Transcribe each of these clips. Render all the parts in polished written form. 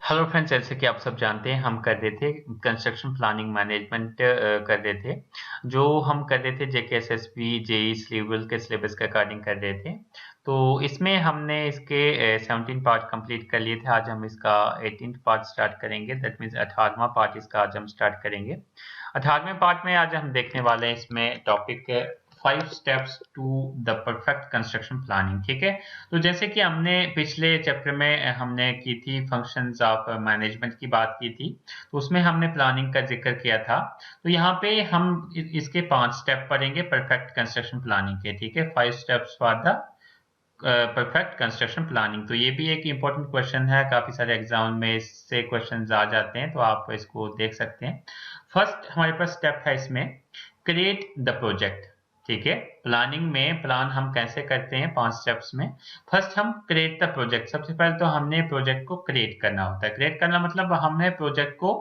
Hello friends, जैसे कि आप सब जानते हैं हम कर रहे थे कंस्ट्रक्शन प्लानिंग मैनेजमेंट कर रहे थे। जो हम कर रहे थे जेकेएसएसबी जेई सिविल के सिलेबस के अकॉर्डिंग कर रहे थे। तो इसमें हमने इसके 17 पार्ट कंप्लीट कर लिए थे। आज हम इसका 18th पार्ट स्टार्ट करेंगे, दैट मीन्स 18वां पार्ट इसका आज हम स्टार्ट करेंगे। 18वें पार्ट में आज हम देखने वाले हैं इसमें topic 5 steps to the perfect construction planning. ठीक है, तो जैसे कि हमने पिछले चैप्टर में हमने की थी फंक्शंस ऑफ मैनेजमेंट की बात की थी, तो उसमें हमने प्लानिंग का जिक्र किया था। तो यहाँ पे हम इसके 5 स्टेप पढ़ेंगे परफेक्ट कंस्ट्रक्शन प्लानिंग के। ठीक है, 5 steps for the perfect construction planning. तो ये भी एक इम्पोर्टेंट क्वेश्चन है, काफी सारे एग्जाम में इससे क्वेश्चन आ जाते हैं, तो आप इसको देख सकते हैं। फर्स्ट हमारे पास स्टेप है इसमें क्रिएट द प्रोजेक्ट। ठीक है, प्लानिंग में प्लान हम कैसे करते हैं 5 स्टेप्स में। फर्स्ट हम क्रिएट द प्रोजेक्ट। सबसे पहले तो हमने प्रोजेक्ट को क्रिएट करना होता है। क्रिएट करना मतलब हमने प्रोजेक्ट को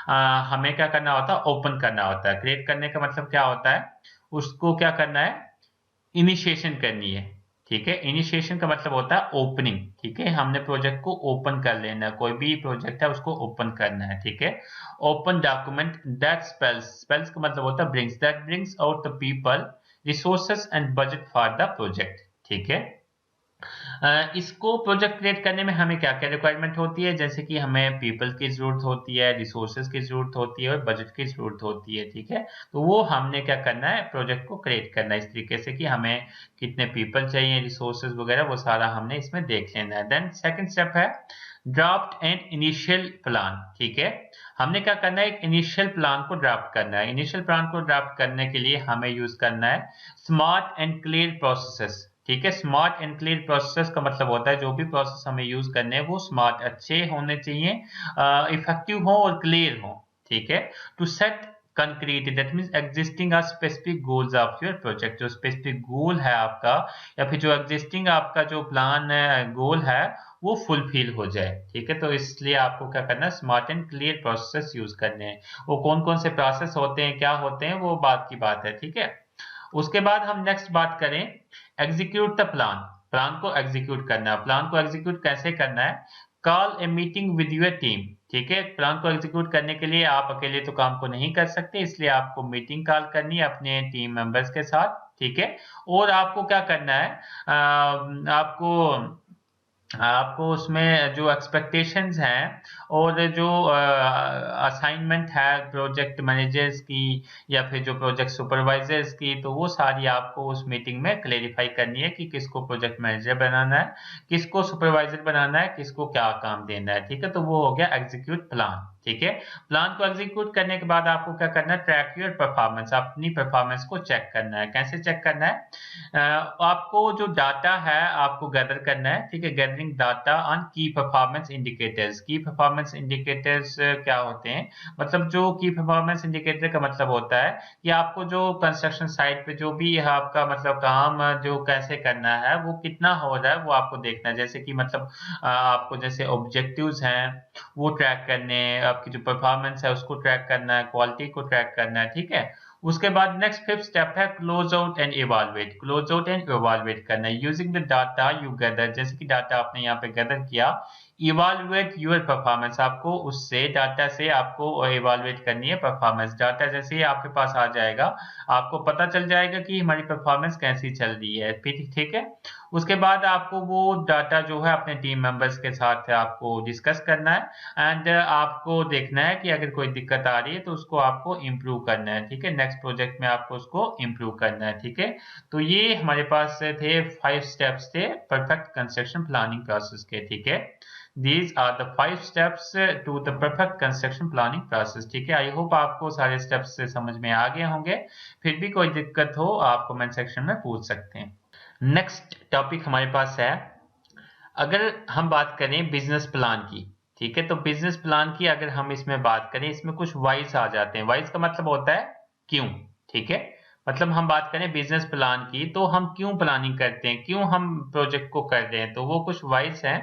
हमें क्या करना होता है, ओपन करना होता है। क्रिएट करने का मतलब क्या होता है, उसको क्या करना है, इनिशिएशन करनी है। ठीक है, इनिशिएशन का मतलब होता है ओपनिंग। ठीक है, हमने प्रोजेक्ट को ओपन कर लेना है, कोई भी प्रोजेक्ट है उसको ओपन करना है। ठीक है, ओपन डॉक्यूमेंट दैट स्पेल्स का मतलब होता है brings, that brings out the people resources and budget for the project. ठीक है, इसको प्रोजेक्ट क्रिएट करने में हमें क्या क्या रिक्वायरमेंट होती है, जैसे कि हमें पीपल की जरूरत होती है, रिसोर्सेज की जरूरत होती है और बजट की जरूरत होती है। ठीक है, तो वो हमने क्या करना है, प्रोजेक्ट को क्रिएट करना है इस तरीके से कि हमें कितने पीपल चाहिए, रिसोर्सेज वगैरह वो सारा हमने इसमें देख लेना है। देन सेकंड स्टेप है ड्राफ्ट एंड इनिशियल प्लान। ठीक है, हमने क्या करना है, एक इनिशियल प्लान को ड्राफ्ट करना है। इनिशियल प्लान को ड्राफ्ट करने के लिए हमें यूज करना है स्मार्ट एंड क्लियर प्रोसेसेस। ठीक है, स्मार्ट एंड क्लियर प्रोसेस का मतलब होता है जो भी प्रोसेस हमें यूज करने हैं वो स्मार्ट अच्छे होने चाहिए, इफेक्टिव हो और क्लियर हो। ठीक है, to set concrete that means existing specific goals of your project. जो स्पेसिफिक गोल है आपका या फिर जो एग्जिस्टिंग आपका जो प्लान गोल है वो फुलफिल हो जाए। ठीक है, तो इसलिए आपको क्या करना है, smart and clear process use करने हैं। वो कौन कौन से प्रोसेस होते हैं, क्या होते हैं, वो बात की बात है। ठीक है, उसके बाद हम नेक्स्ट बात करें एग्जीक्यूट द प्लान। प्लान को एग्जीक्यूट करना है। प्लान को एग्जीक्यूट कैसे करना है, call a meeting with your team. ठीक है, प्लान को एग्जीक्यूट करने के लिए आप अकेले तो काम को नहीं कर सकते, इसलिए आपको मीटिंग कॉल करनी है अपने टीम मेंबर्स के साथ। ठीक है, और आपको क्या करना है, आपको आपको उसमें जो एक्सपेक्टेशंस हैं और जो असाइनमेंट है प्रोजेक्ट मैनेजर्स की या फिर जो प्रोजेक्ट सुपरवाइजर्स की, तो वो सारी आपको उस मीटिंग में क्लेरिफाई करनी है कि किसको प्रोजेक्ट मैनेजर बनाना है, किसको सुपरवाइजर बनाना है, किसको क्या काम देना है। ठीक है, तो वो हो गया एग्जीक्यूट प्लान। ठीक है, प्लान को एग्जीक्यूट करने के बाद आपको क्या करना है, ट्रैक योर परफॉर्मेंस, अपनी परफॉर्मेंस को चेक करना है। कैसे चेक करना है, आपको जो डाटा है आपको गैदर करना है। ठीक है, गैदरिंग डाटा ऑन की परफॉर्मेंस इंडिकेटर्स। की परफॉर्मेंस इंडिकेटर्स क्या होते हैं, मतलब जो की परफॉर्मेंस इंडिकेटर का मतलब होता है कि आपको जो कंस्ट्रक्शन साइट पे जो भी आपका मतलब काम जो कैसे करना है वो कितना हो रहा है वो आपको देखना है। जैसे कि मतलब आपको जैसे ऑब्जेक्टिव्स हैं वो ट्रैक करने हैं, आपकी जो परफॉर्मेंस है उसको ट्रैक करना है, क्वालिटी को ट्रैक करना है। ठीक है, उसके बाद नेक्स्ट फिफ्थ स्टेप है close out and evaluate. Close out and evaluate करना है using the data you gather. जैसे कि डाटा आपने यहाँ पे गैदर किया, इवैल्यूएट योर परफॉर्मेंस, आपको उससे डाटा से आपको इवैल्यूएट करनी है परफॉर्मेंस। डाटा जैसे ही आपके पास आ जाएगा आपको पता चल जाएगा कि हमारी परफॉर्मेंस कैसी चल रही है। ठीक है, उसके बाद आपको वो डाटा जो है अपने टीम मेंबर्स के साथ आपको डिस्कस करना है एंड आपको देखना है कि अगर कोई दिक्कत आ रही है तो उसको आपको इम्प्रूव करना है। ठीक है, नेक्स्ट प्रोजेक्ट में आपको उसको इम्प्रूव करना है। ठीक है, तो ये हमारे पास थे 5 स्टेप्स थे परफेक्ट कंस्ट्रक्शन प्लानिंग प्रोसेस के। ठीक है, These are the 5 steps to the perfect construction planning process। ठीक है, आई होप आपको सारे स्टेप्स समझ में आ गए होंगे। फिर भी कोई दिक्कत हो आप कमेंट सेक्शन में पूछ सकते हैं। नेक्स्ट टॉपिक हमारे पास है, अगर हम बात करें बिजनेस प्लान की। ठीक है, तो बिजनेस प्लान की अगर हम इसमें बात करें, इसमें कुछ वाइज आ जाते हैं। वाइज का मतलब होता है क्यों। ठीक है, मतलब हम बात करें बिजनेस प्लान की तो हम क्यों प्लानिंग करते हैं, क्यों हम प्रोजेक्ट को कर रहे हैं, तो वो कुछ वाइज हैं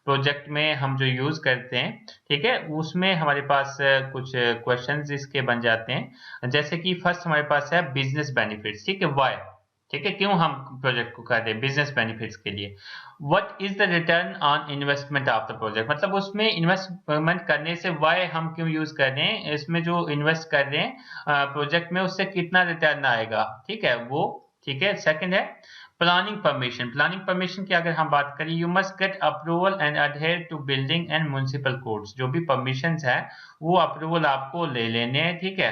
प्रोजेक्ट में हम जो यूज करते हैं। ठीक है, उसमें हमारे पास कुछ क्वेश्चंस इसके बन जाते हैं। जैसे कि फर्स्ट हमारे पास है बिजनेस बेनिफिट्स। ठीक है, वाई ठीक है, क्यों हम प्रोजेक्ट को कर रहे हैं, बिजनेस बेनिफिट्स के लिए। What is the return on investment of the project, मतलब उसमें इन्वेस्टमेंट करने से वाई हम क्यों यूज कर रहे हैं, इसमें जो इन्वेस्ट कर रहे हैं प्रोजेक्ट में उससे कितना रिटर्न आएगा, ठीक है वो। ठीक है, सेकंड है प्लानिंग परमिशन। प्लानिंग परमिशन की अगर हम बात करें, you must get approval and adhere to building and municipal codes. जो भी परमिशंस है वो अप्रूवल आपको ले लेने हैं, ठीक है।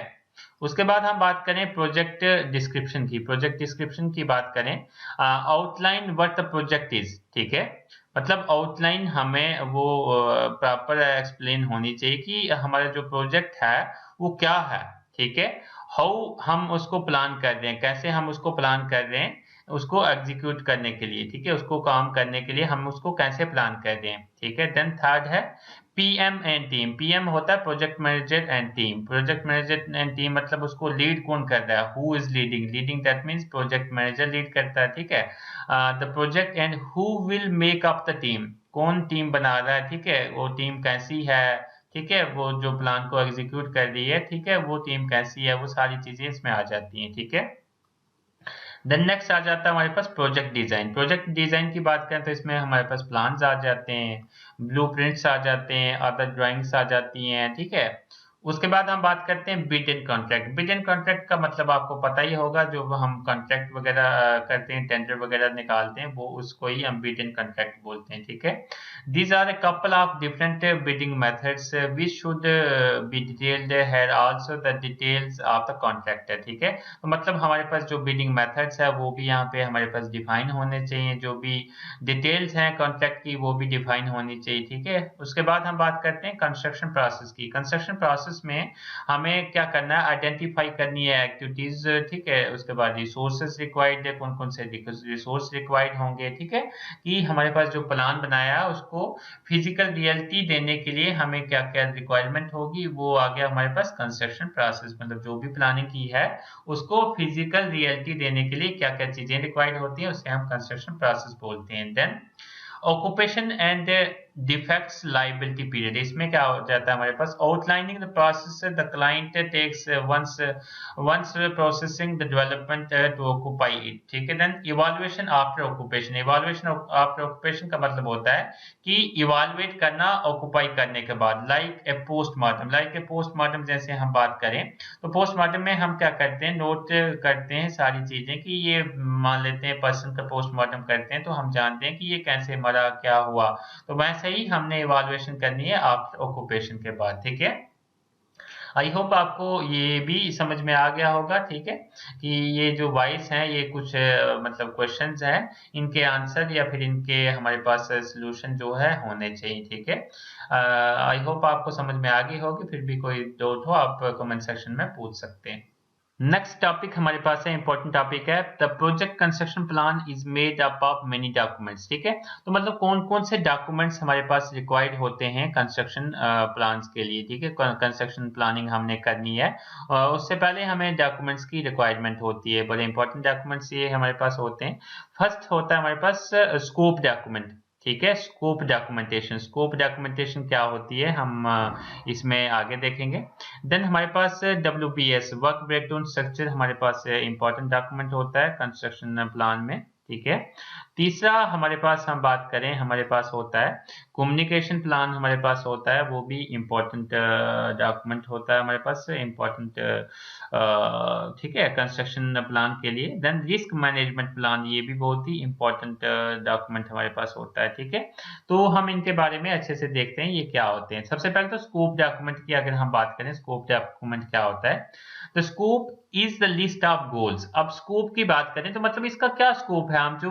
उसके बाद हम बात करें प्रोजेक्ट डिस्क्रिप्शन की। प्रोजेक्ट डिस्क्रिप्शन की बात करें, outline what the project is, ठीक है। मतलब आउटलाइन हमें वो प्रॉपर एक्सप्लेन होनी चाहिए कि हमारा जो प्रोजेक्ट है वो क्या है, ठीक है। हाउ हम उसको प्लान कर रहे हैं, कैसे हम उसको प्लान कर रहे हैं उसको एग्जीक्यूट करने के लिए, ठीक है, उसको काम करने के लिए हम उसको कैसे प्लान कर रहे हैं, ठीक है। देन थर्ड है पीएम एंड टीम। पीएम होता है project manager and team. Project manager and team मतलब उसको लीड कौन कर रहा है, who is leading. Leading that means project manager lead करता है, ठीक है। The project and who will make up the team, कौन टीम बना रहा है, ठीक है, वो टीम कैसी है, ठीक है, वो जो प्लान को एग्जीक्यूट कर रही है, ठीक है, वो टीम कैसी है, वो सारी चीजें इसमें आ जाती हैं, ठीक है। देन नेक्स्ट आ जाता है हमारे पास प्रोजेक्ट डिजाइन। प्रोजेक्ट डिजाइन की बात करें तो इसमें हमारे पास प्लान्स आ जाते हैं, ब्लूप्रिंट्स आ जाते हैं, अदर ड्राइंग्स आ जाती हैं, ठीक है। उसके बाद हम बात करते हैं bid and contract. Bid and contract का मतलब आपको पता ही होगा, जो हम कॉन्ट्रैक्ट वगैरह करते हैं, टेंडर वगैरह निकालते हैं, वो उसको ही हम बिड एंड कॉन्ट्रैक्ट बोलते हैं, ठीक है। These are a couple of different bidding methods which should be detailed here, also the details of the contract है, ठीक है। तो मतलब हमारे पास जो bidding methods है वो भी यहाँ पे हमारे पास डिफाइन होने चाहिए, जो भी डिटेल्स हैं कॉन्ट्रैक्ट की वो भी डिफाइन होनी चाहिए, ठीक है। उसके बाद हम बात करते हैं कंस्ट्रक्शन प्रोसेस की। कंस्ट्रक्शन प्रोसेस में हमें क्या करना है, आइडेंटिफाई करनी है एक्टिविटीज, ठीक है। उसके बाद रिसोर्सेज रिक्वायर्ड है, कौन कौन से रिसोर्स रिक्वायर्ड होंगे, ठीक है, कि हमारे पास जो प्लान बनाया है उसको फिजिकल रियलिटी देने के लिए हमें क्या क्या रिक्वायरमेंट होगी, वो आ गया हमारे पास कंस्ट्रक्शन प्रोसेस। मतलब जो भी प्लानिंग की है उसको फिजिकल रियलिटी देने के लिए क्या क्या चीजें रिक्वायर्ड होती हैं, उसे हम कंस्ट्रक्शन प्रोसेस बोलते हैं। Then occupation and defects liability period. इसमें क्या हो जाता है हमारे पास, outlining the process the client takes once processing the development to occupy it, ठीक है। Then evaluation after occupation. Evaluation after occupation का मतलब होता है कि इवैल्यूएट करना ऑक्यूपाई करने के बाद, like a postmortem. Like a postmortem जैसे हम बात करें तो पोस्टमार्टम में हम क्या करते हैं, नोट करते हैं सारी चीजें कि ये मान लेते हैं पर्सन का पोस्टमार्टम करते हैं तो हम जानते हैं कि ये कैसे मरा, क्या हुआ। तो वैसे ही हमने इवैल्यूएशन करनी है आफ्टर ऑक्यूपेशन के बाद, ठीक है। आई होप आपको ये भी समझ में आ गया होगा, ठीक है, कि ये जो वाइस हैं ये कुछ मतलब क्वेश्चंस हैं, इनके आंसर या फिर इनके हमारे पास सॉल्यूशन जो है होने चाहिए, ठीक है। आई होप आपको समझ में आ गई होगी, फिर भी कोई डाउट हो आप कमेंट सेक्शन में पूछ सकते हैं। नेक्स्ट टॉपिक हमारे पास है, इंपॉर्टेंट टॉपिक है, the project construction plan is made up of many documents, ठीक है। तो मतलब कौन कौन से डॉक्यूमेंट्स हमारे पास रिक्वायर्ड होते हैं कंस्ट्रक्शन प्लान्स के लिए, ठीक है। कंस्ट्रक्शन प्लानिंग हमने करनी है, उससे पहले हमें डॉक्यूमेंट्स की रिक्वायरमेंट होती है। बड़े इंपॉर्टेंट डॉक्यूमेंट्स ये हमारे पास होते हैं। फर्स्ट होता है हमारे पास स्कोप डॉक्यूमेंट, ठीक है। स्कोप डॉक्यूमेंटेशन, स्कोप डॉक्यूमेंटेशन क्या होती है हम इसमें आगे देखेंगे। देन हमारे पास WBS वर्क ब्रेकडाउन स्ट्रक्चर हमारे पास इंपॉर्टेंट डॉक्यूमेंट होता है कंस्ट्रक्शन प्लान में, ठीक है। तीसरा हमारे पास हम बात करें, हमारे पास होता है कम्युनिकेशन प्लान, हमारे पास होता है, वो भी इंपॉर्टेंट डॉक्यूमेंट होता है हमारे पास, इंपॉर्टेंट, ठीक है, कंस्ट्रक्शन प्लान के लिए। देन रिस्क मैनेजमेंट प्लान, ये भी बहुत ही इंपॉर्टेंट डॉक्यूमेंट हमारे पास होता है, ठीक है। तो हम इनके बारे में अच्छे से देखते हैं ये क्या होते हैं। सबसे पहले तो स्कोप डॉक्यूमेंट की अगर हम बात करें, स्कोप डॉक्यूमेंट क्या होता है, तो scope is the list of goals. अब स्कोप की बात करें तो मतलब इसका क्या स्कोप है, हम जो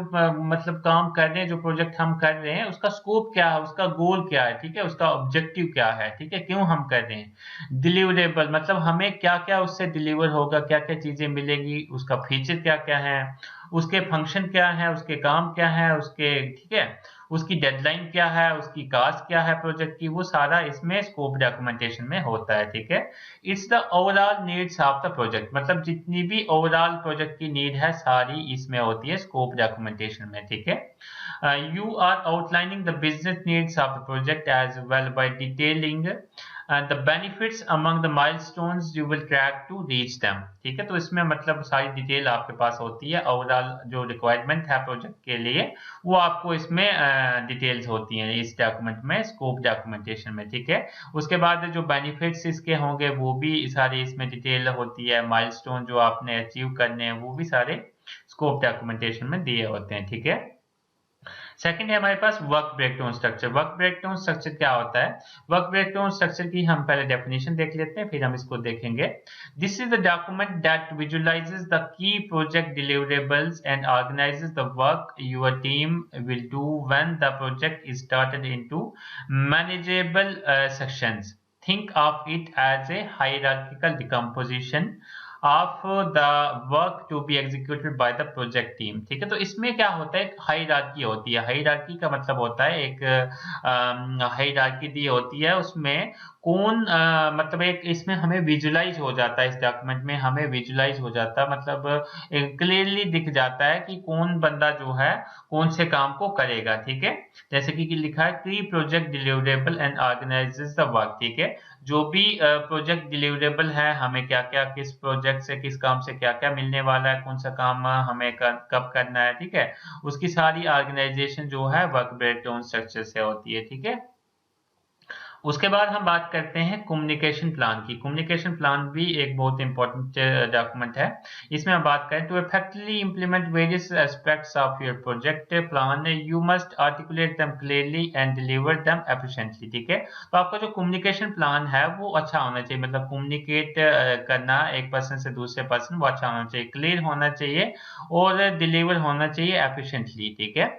मतलब काम कर रहे हैं, जो प्रोजेक्ट हम कर रहे हैं उसका स्कोप क्या है, उसका गोल क्या है, ठीक है, उसका ऑब्जेक्टिव क्या है, ठीक है, क्यों हम कर रहे हैं। डिलीवरेबल मतलब हमें क्या क्या उससे डिलीवर होगा, क्या क्या चीजें मिलेगी, उसका फीचर क्या क्या है, उसके फंक्शन क्या है, उसके काम क्या है उसके, ठीक है, उसकी डेडलाइन क्या है, उसकी कास्ट क्या है प्रोजेक्ट की, वो सारा इसमें स्कोप डॉक्यूमेंटेशन में होता है, ठीक है। It's the overall needs of the project, मतलब जितनी भी ओवरऑल प्रोजेक्ट की नीड है सारी इसमें होती है स्कोप डॉक्यूमेंटेशन में, ठीक है। You are outlining the business needs of the project as well by detailing the benefits among the milestones you will track to reach them. ठीक है, तो इसमें मतलब सारी डिटेल आपके पास होती है, ओवरऑल जो रिक्वायरमेंट है प्रोजेक्ट के लिए वो आपको इसमें डिटेल्स होती हैं इस डॉक्यूमेंट में, स्कोप डॉक्यूमेंटेशन में। ठीक है, उसके बाद जो बेनिफिट्स इसके होंगे वो भी सारी इसमें डिटेल होती है, माइलस्टोन जो आपने अचीव करने हैं वो भी सारे स्कोप डॉक्यूमेंटेशन में दिए होते हैं। ठीक है, सेकंड है हमारे पास work breakdown structure. Work breakdown structure क्या होता है? वर्क ब्रेकडाउन स्ट्रक्चर की हम पहले डेफिनेशन देख लेते हैं, फिर हम इसको देखेंगे। This is the document that visualises the key project deliverables and organises the work your team will do when the project is started into manageable sections. Think of it as a hierarchical decomposition of the work to be executed by the project team। ठीक है, तो इसमें क्या होता है, एक hierarchy होती है। हायरार्की का मतलब होता है एक हायरार्की दी होती है, उसमें कौन मतलब एक इसमें हमें विजुलाइज हो जाता है, इस डॉक्यूमेंट में हमें विजुलाइज हो जाता है, मतलब क्लियरली दिख जाता है कि कौन बंदा जो है कौन से काम को करेगा। ठीक है, जैसे कि लिखा है की project deliverable and organises the work. ठीक है, जो भी प्रोजेक्ट डिलीवरेबल है, हमें क्या क्या किस प्रोजेक्ट से किस काम से क्या क्या मिलने वाला है, कौन सा काम हमें कब करना है। ठीक है, उसकी सारी ऑर्गेनाइजेशन जो है वर्क ब्रेकडाउन स्ट्रक्चर से होती है। ठीक है, उसके बाद हम बात करते हैं कम्युनिकेशन प्लान की। कम्युनिकेशन प्लान भी एक बहुत इंपॉर्टेंट डॉक्यूमेंट है। इसमें हम बात करें to effectively implement various aspects of your project plan you must articulate them clearly and deliver them efficiently. ठीक है, तो आपका जो कम्युनिकेशन प्लान है वो अच्छा होना चाहिए, मतलब कम्युनिकेट करना एक पर्सन से दूसरे पर्सन वो अच्छा होना चाहिए, क्लियर होना चाहिए और डिलीवर होना चाहिए एफिशिएंटली। ठीक है,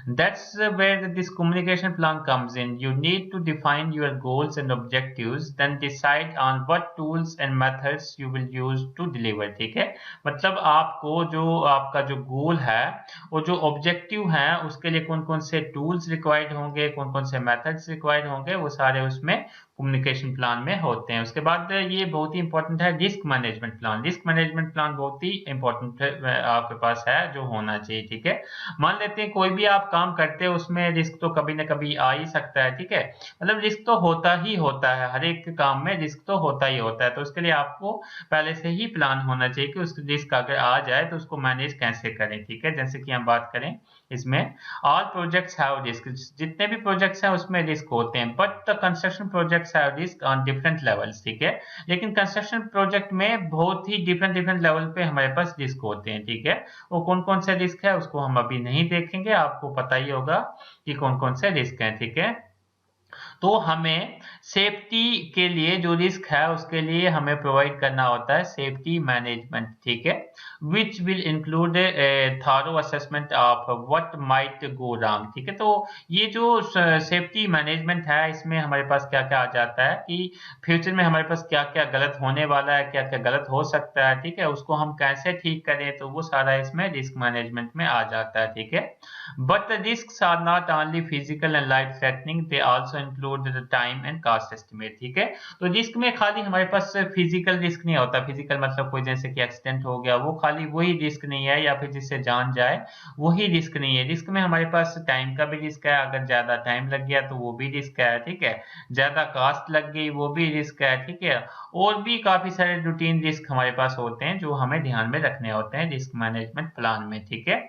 that's where this communication plan comes in. You need to define your goals and objectives, then decide on what tools and methods you will use to deliver। ठीक है, मतलब आपको जो आपका जो गोल है और जो ऑब्जेक्टिव है उसके लिए कौन कौन से टूल्स रिक्वायर्ड होंगे, कौन कौन से मेथड्स रिक्वायर्ड होंगे, वो सारे उसमें कम्युनिकेशन प्लान में होते हैं। उसके बाद ये बहुत ही इंपॉर्टेंट है risk management plan. Risk management plan बहुत ही इंपॉर्टेंट आपके पास है, जो होना चाहिए। ठीक है, मान लेते हैं कोई भी आप काम करते हैं उसमें रिस्क तो कभी ना कभी आ ही सकता है। ठीक है, मतलब रिस्क तो होता ही होता है, हर एक काम में रिस्क तो होता ही होता है, तो उसके लिए आपको पहले से ही प्लान होना चाहिए कि उस रिस्क अगर आ जाए तो उसको मैनेज कैसे करें। ठीक है, जैसे कि हम बात करें इसमें ऑल प्रोजेक्ट्स हैव रिस्क, जितने भी प्रोजेक्ट्स हैं उसमें रिस्क होते हैं, but the construction projects have risk on different levels. ठीक है, लेकिन कंस्ट्रक्शन प्रोजेक्ट में बहुत ही डिफरेंट डिफरेंट लेवल पे हमारे पास रिस्क होते हैं। ठीक है, वो कौन कौन से रिस्क है उसको हम अभी नहीं देखेंगे, आपको पता ही होगा कि कौन कौन से रिस्क हैं। ठीक है, तो हमें सेफ्टी के लिए जो रिस्क है उसके लिए हमें प्रोवाइड करना होता है सेफ्टी मैनेजमेंट। ठीक है, which will include thorough assessment of what might go wrong. ठीक है, तो ये जो सेफ्टी मैनेजमेंट है इसमें हमारे पास क्या क्या आ जाता है कि फ्यूचर में हमारे पास क्या क्या गलत होने वाला है, क्या क्या गलत हो सकता है। ठीक है, उसको हम कैसे ठीक करें, तो वो सारा इसमें रिस्क मैनेजमेंट में आ जाता है। ठीक है, but the risk are not only physical and life threatening, they also include the time and cost estimate. ठीक है, तो रिस्क में खाली हमारे पास फिजिकल रिस्क नहीं होता, फिजिकल मतलब कोई जैसे कि एक्सीडेंट हो गया, वो खाली वही रिस्क नहीं है, या फिर जिससे जान जाए वही रिस्क नहीं है। रिस्क में हमारे पास टाइम का भी रिस्क है, अगर ज्यादा टाइम लग गया तो वो भी रिस्क है। ठीक है, ज्यादा कॉस्ट लग गई वो भी रिस्क है। ठीक है, और भी काफी सारे रूटीन रिस्क हमारे पास होते हैं जो हमें ध्यान में रखने होते हैं रिस्क मैनेजमेंट प्लान में। ठीक है,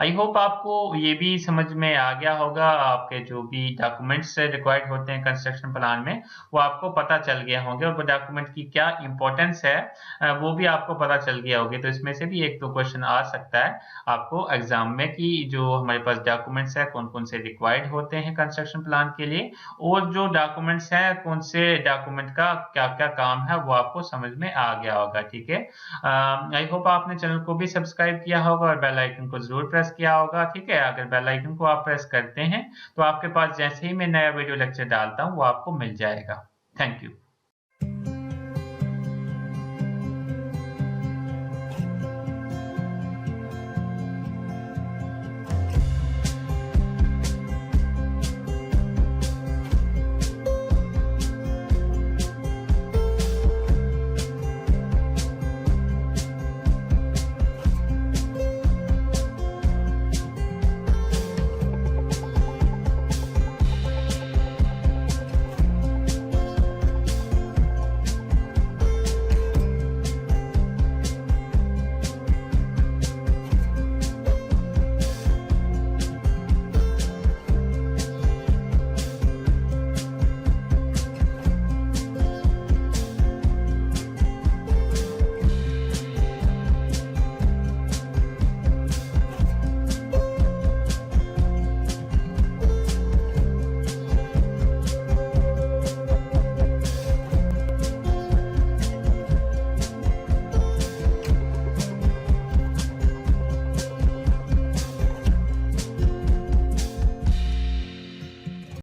आई होप आपको ये भी समझ में आ गया होगा, आपके जो भी डॉक्यूमेंट्स रिक्वायर्ड होते हैं कंस्ट्रक्शन प्लान में वो आपको पता चल गया होंगे, और वो डॉक्यूमेंट की क्या इंपॉर्टेंस है वो भी आपको पता चल गया होगी। तो इसमें से भी एक दो क्वेश्चन आ सकता है आपको एग्जाम में कि जो हमारे पास डॉक्यूमेंट्स है कौन कौन से रिक्वायर्ड होते हैं कंस्ट्रक्शन प्लान के लिए, और जो डॉक्यूमेंट्स है कौन से डॉक्यूमेंट का क्या क्या काम है वो आपको समझ में आ गया होगा। ठीक है, आई होप आपने चैनल को भी सब्सक्राइब किया होगा और बेल आइकन को जरूर प्रेस किया होगा। ठीक है, अगर बेल आइकन को आप प्रेस करते हैं तो आपके पास जैसे ही मैं नया वीडियो लेक्चर डालता हूं वो आपको मिल जाएगा। Thank you.